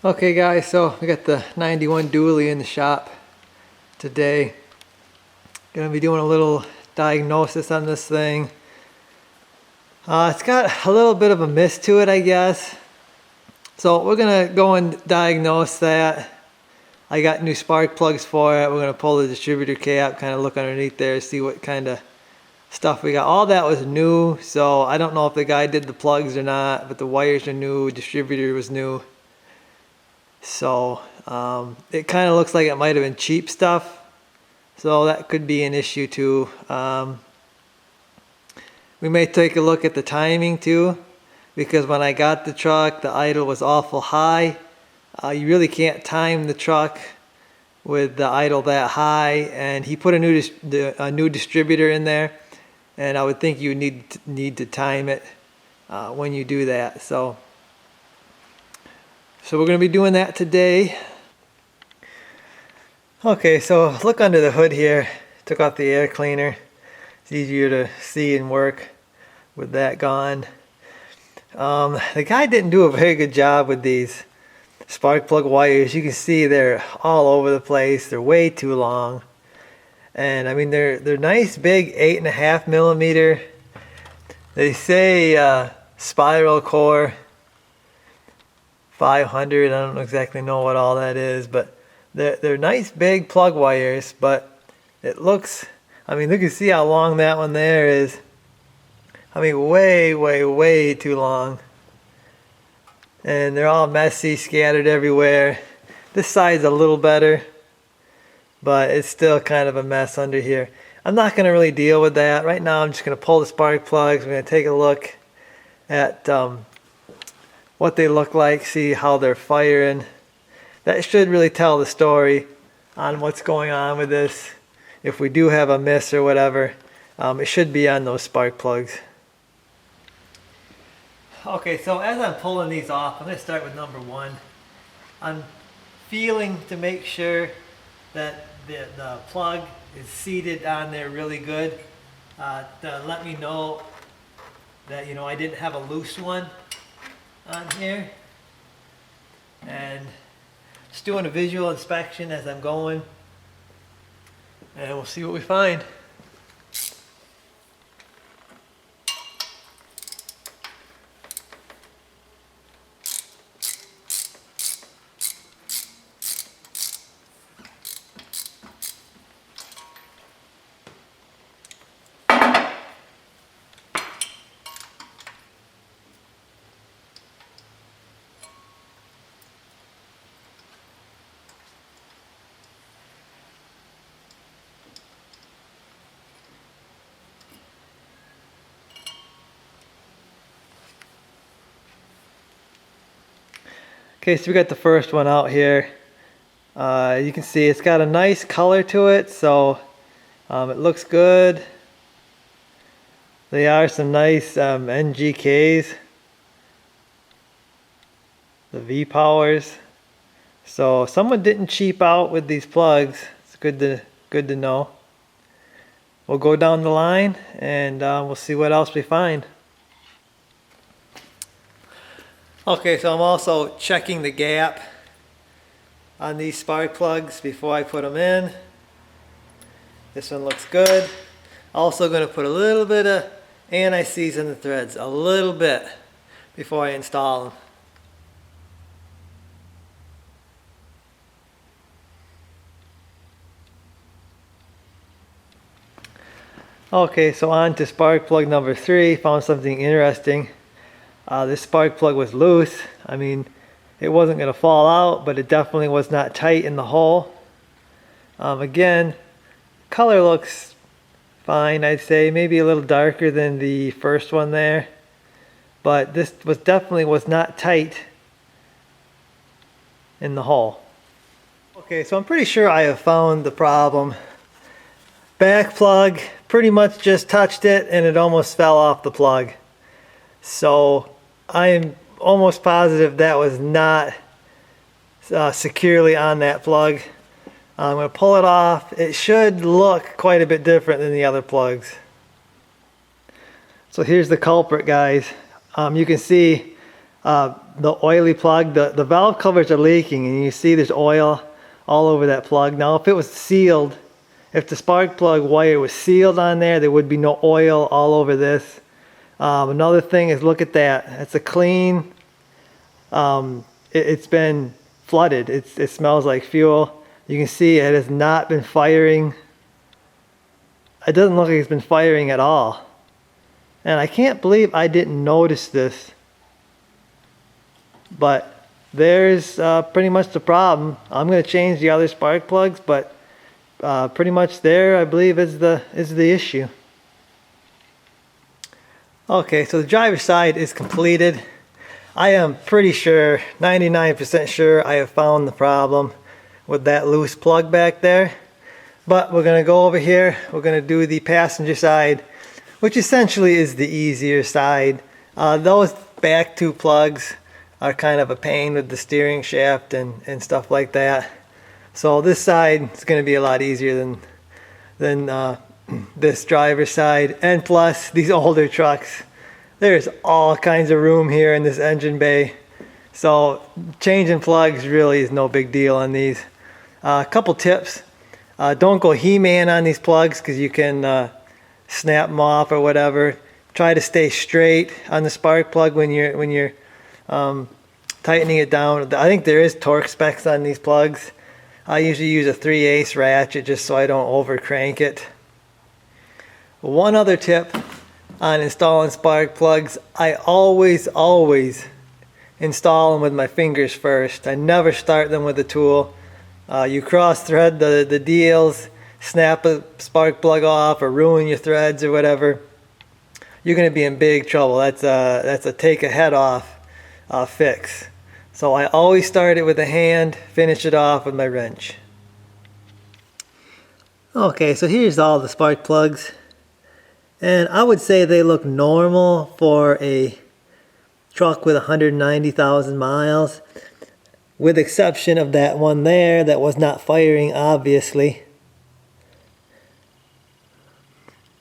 Okay guys, so we got the 91 dually in the shop today. Gonna be doing a little diagnosis on this thing. It's got a little bit of a mist to it, I guess. So we're gonna go and diagnose that. I got new spark plugs for it. We're gonna pull the distributor cap, kind of look underneath there, see what kind of stuff we got. All that was new, so I don't know if the guy did the plugs or not, but the wires are new, distributor was new. So it kind of looks like it might have been cheap stuff, so that could be an issue too. We may take a look at the timing too, because when I got the truck the idle was awful high. You really can't time the truck with the idle that high, and he put a new distributor in there, and I would think you need to time it when you do that. So we're going to be doing that today. Okay, so look under the hood here. Took off the air cleaner. It's easier to see and work with that gone. The guy didn't do a very good job with these spark plug wires. You can see they're all over the place. They're way too long. And I mean, they're nice big 8.5 millimeter. They say spiral core 500. I don't exactly know what all that is, but they're nice big plug wires, but it looks, I mean, look, you see how long that one there is. I mean, way too long. And they're all messy, scattered everywhere. This side's a little better, but it's still kind of a mess under here. I'm not going to really deal with that. Right now I'm just going to pull the spark plugs. We're going to take a look at what they look like, see how they're firing. That should really tell the story on what's going on with this. If we do have a miss or whatever, it should be on those spark plugs. Okay, so as I'm pulling these off, I'm going to start with number one. I'm feeling to make sure that the plug is seated on there really good, to let me know that, you know, I didn't have a loose one on here. And just doing a visual inspection as I'm going, and we'll see what we find. Okay, so we got the first one out here. You can see it's got a nice color to it, so it looks good. They are some nice NGKs, the V-Powers. So someone didn't cheap out with these plugs. It's good to know. We'll go down the line and we'll see what else we find. Okay, so I'm also checking the gap on these spark plugs before I put them in. This one looks good. Also going to put a little bit of anti-seize in the threads, a little bit, before I install them. Okay, so on to spark plug number 3. Found something interesting. This spark plug was loose. I mean, it wasn't going to fall out, but it definitely was not tight in the hole. Again, color looks fine, I'd say. Maybe a little darker than the first one there. But this definitely was not tight in the hole. Okay, so I'm pretty sure I have found the problem. Back plug, pretty much just touched it and it almost fell off the plug. So I am almost positive that was not securely on that plug. I'm going to pull it off. It should look quite a bit different than the other plugs. So here's the culprit, guys. You can see the oily plug, the valve covers are leaking, and you see there's oil all over that plug. Now if it was sealed, if the spark plug wire was sealed on there, there would be no oil all over this. Another thing is, look at that. It's a clean, it's been flooded. It smells like fuel. You can see it has not been firing. It doesn't look like it's been firing at all. And I can't believe I didn't notice this. But there's pretty much the problem. I'm going to change the other spark plugs, but pretty much there, I believe, is the issue. Okay, so the driver's side is completed. I am pretty sure, 99% sure, I have found the problem with that loose plug back there. But we're going to go over here. We're going to do the passenger side, which essentially is the easier side. Those back two plugs are kind of a pain with the steering shaft and stuff like that. So this side is going to be a lot easier than this driver's side. And plus, these older trucks, there's all kinds of room here in this engine bay. So changing plugs really is no big deal on these. A couple tips. Don't go He-Man on these plugs, because you can snap them off or whatever. Try to stay straight on the spark plug when you're tightening it down. I think there is torque specs on these plugs. I usually use a 3/8 ratchet just so I don't over crank it. One other tip on installing spark plugs: I always install them with my fingers first. I never start them with a tool. You cross thread the deals, snap a spark plug off, or ruin your threads or whatever, you're going to be in big trouble. That's a take a head off fix. So I always start it with a hand, finish it off with my wrench. Okay, so here's all the spark plugs, and I would say they look normal for a truck with 190,000 miles, with exception of that one there that was not firing, obviously.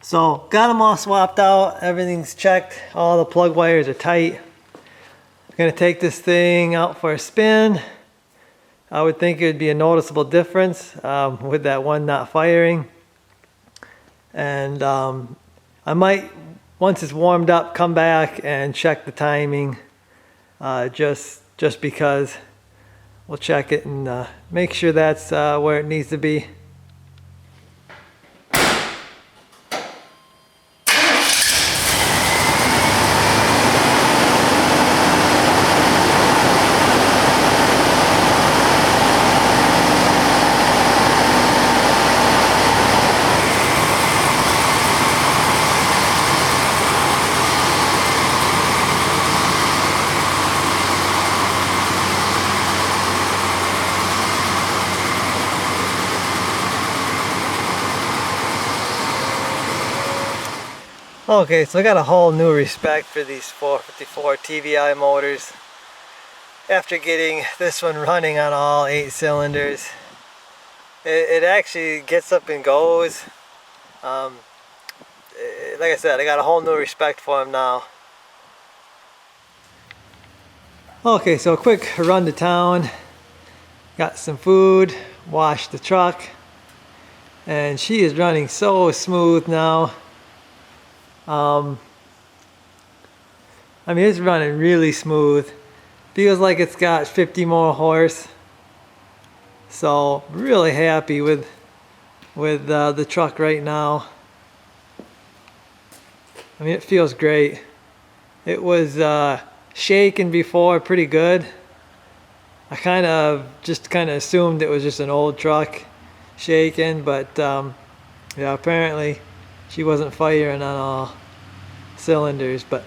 So got them all swapped out, everything's checked, all the plug wires are tight. I'm going to take this thing out for a spin. I would think it would be a noticeable difference with that one not firing. And I might, once it's warmed up, come back and check the timing, just because. We'll check it and make sure that's where it needs to be. Okay, so I got a whole new respect for these 454 TBI motors after getting this one running on all 8 cylinders. It actually gets up and goes. Like I said, I got a whole new respect for them now. Okay, so a quick run to town. Got some food, washed the truck, and she is running so smooth now. I mean, it's running really smooth. Feels like it's got 50 more horse. So really happy with the truck right now. I mean, it feels great. It was shaking before pretty good. I kind of assumed it was just an old truck shaking, but yeah, apparently she wasn't firing on all cylinders. But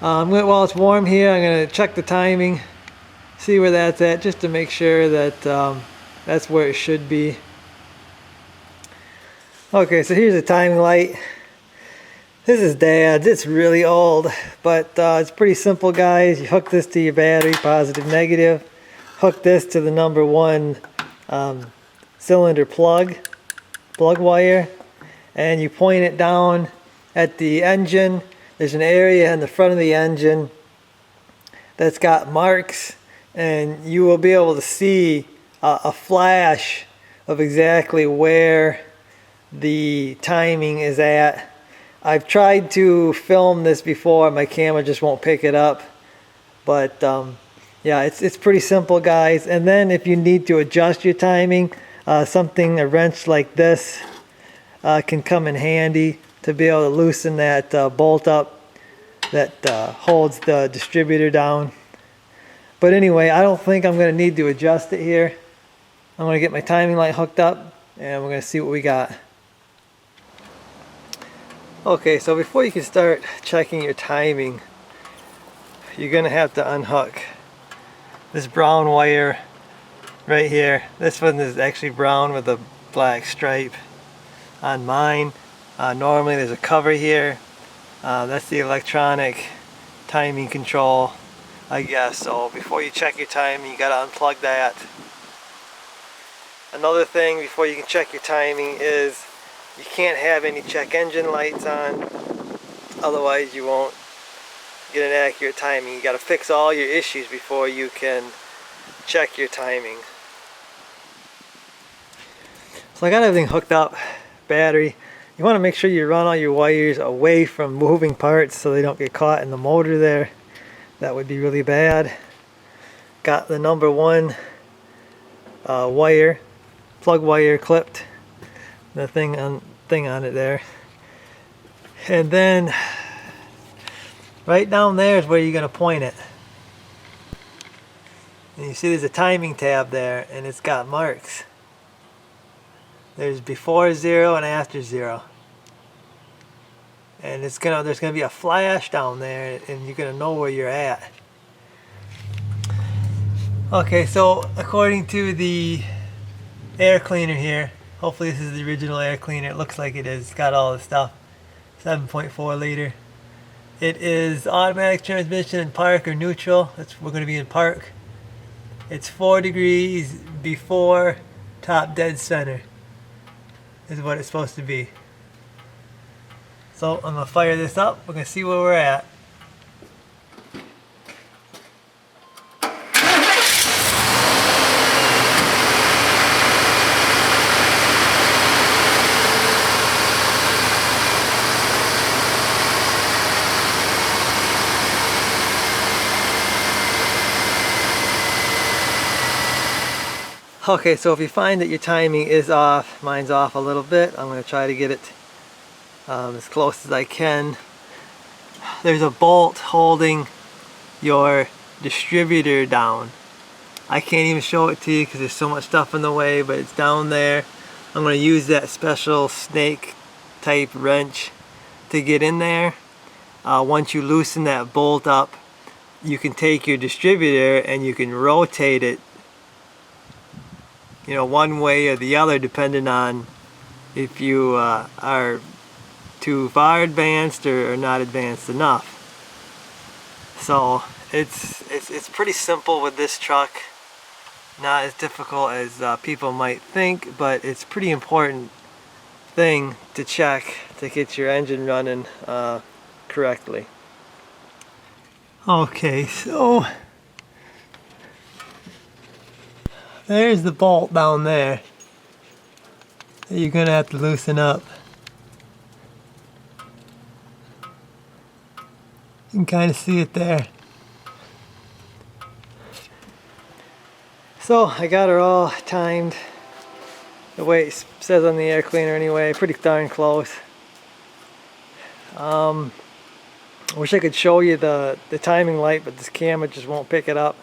while it's warm here, I'm going to check the timing, see where that's at, just to make sure that that's where it should be. Okay, so here's the timing light. This is Dad's. It's really old, but it's pretty simple, guys. You hook this to your battery, positive, negative. hook this to the number 1 cylinder plug wire, and you point it down at the engine. There's an area in the front of the engine that's got marks, and you will be able to see a flash of exactly where the timing is at. I've tried to film this before, my camera just won't pick it up, but yeah, it's pretty simple, guys. And then if you need to adjust your timing, a wrench like this can come in handy to be able to loosen that bolt up that holds the distributor down. But anyway, I don't think I'm going to need to adjust it here. I'm going to get my timing light hooked up and we're going to see what we got. Okay, so before you can start checking your timing, you're going to have to unhook this brown wire right here. This one is actually brown with a black stripe on mine. Normally there's a cover here. That's the electronic timing control, I guess. So before you check your timing, you got to unplug that. Another thing before you can check your timing is you can't have any check engine lights on, otherwise you won't get an accurate timing. You got to fix all your issues before you can check your timing. So I got everything hooked up, battery. You want to make sure you run all your wires away from moving parts so they don't get caught in the motor there. That would be really bad. Got the number 1 plug wire clipped, the thing on it there. And then right down there is where you're going to point it. And you see there's a timing tab there, and it's got marks. There's before 0 and after 0. And there's gonna be a flash down there, and you're gonna know where you're at. Okay, so according to the air cleaner here, hopefully this is the original air cleaner. It looks like it is. It's got all the stuff. 7.4 liter. It is automatic transmission in park or neutral. We're going to be in park. It's 4 degrees before top dead center is what it's supposed to be. So I'm going to fire this up. We're going to see where we're at. Okay, so if you find that your timing is off, mine's off a little bit, I'm going to try to get it as close as I can. There's a bolt holding your distributor down. I can't even show it to you because there's so much stuff in the way, but it's down there. I'm going to use that special snake type wrench to get in there. Once you loosen that bolt up, you can take your distributor and you can rotate it, you know, one way or the other, depending on if you are too far advanced or not advanced enough. So it's pretty simple with this truck. Not as difficult as people might think, but it's pretty important thing to check to get your engine running correctly. Okay, so there's the bolt down there that you're gonna have to loosen up. You can kind of see it there. So I got her all timed the way it says on the air cleaner anyway, pretty darn close. Wish I could show you the timing light, but this camera just won't pick it up.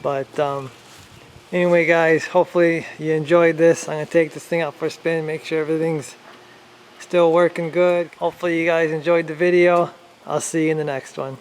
But anyway guys, hopefully you enjoyed this. I'm going to take this thing out for a spin, make sure everything's still working good. Hopefully you guys enjoyed the video. I'll see you in the next one.